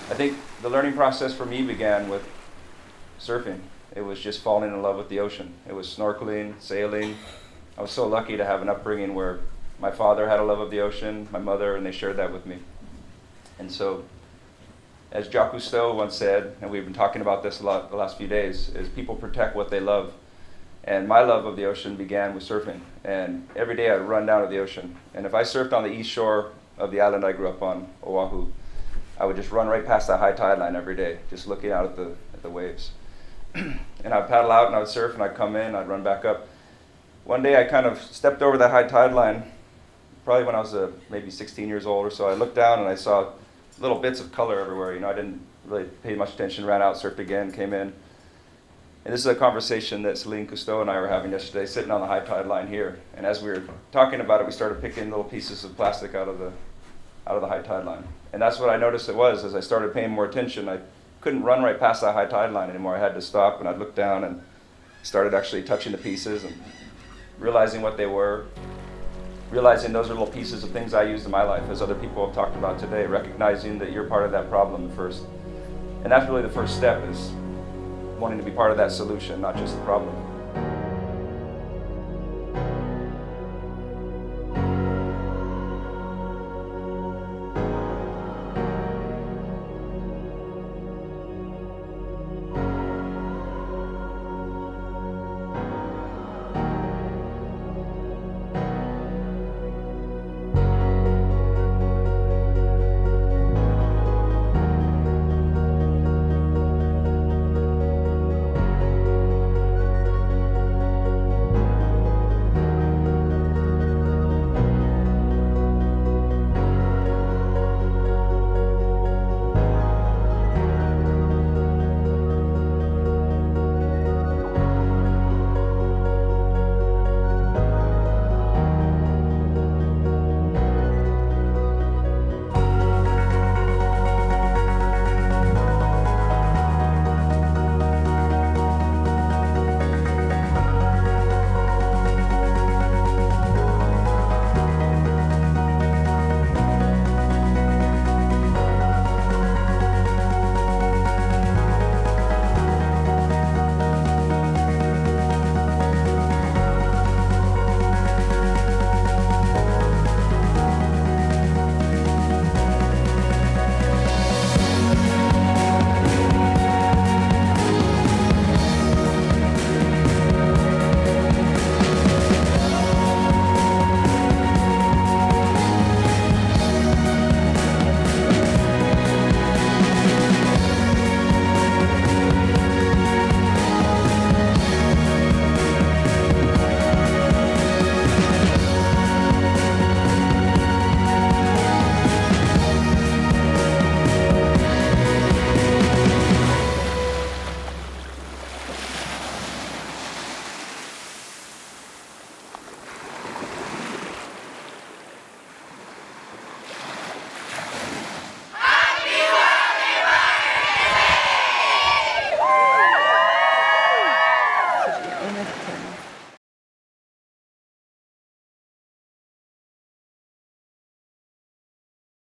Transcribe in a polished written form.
I think the learning process for me began with surfing. It was just falling in love with the ocean. It was snorkeling, sailing. I was so lucky to have an upbringing where my father had a love of the ocean, my mother, and they shared that with me. And so, as Jacques Cousteau once said, and we've been talking about this a lot the last few days, is people protect what they love. And my love of the ocean began with surfing. And every day I'd run down to the ocean. And if I surfed on the east shore of the island I grew up on, Oahu, I would just run right past that high tide line every day, just looking out at the waves. And I'd paddle out and I would surf and I'd come in, I'd run back up. One day I kind of stepped over that high tide line, probably when I was maybe 16 years old or so. I looked down and I saw little bits of color everywhere. I didn't really pay much attention, ran out, surfed again, came in. And this is a conversation that Celine Cousteau and I were having yesterday, sitting on the high tide line here. And as we were talking about it, we started picking little pieces of plastic out of the high tide line. And that's what I noticed it was. As I started paying more attention, I couldn't run right past that high tide line anymore. I had to stop, and I'd look down and started actually touching the pieces and realizing what they were, realizing those are little pieces of things I used in my life, as other people have talked about today, recognizing that you're part of that problem first. And that's really the first step, is wanting to be part of that solution, not just the problem.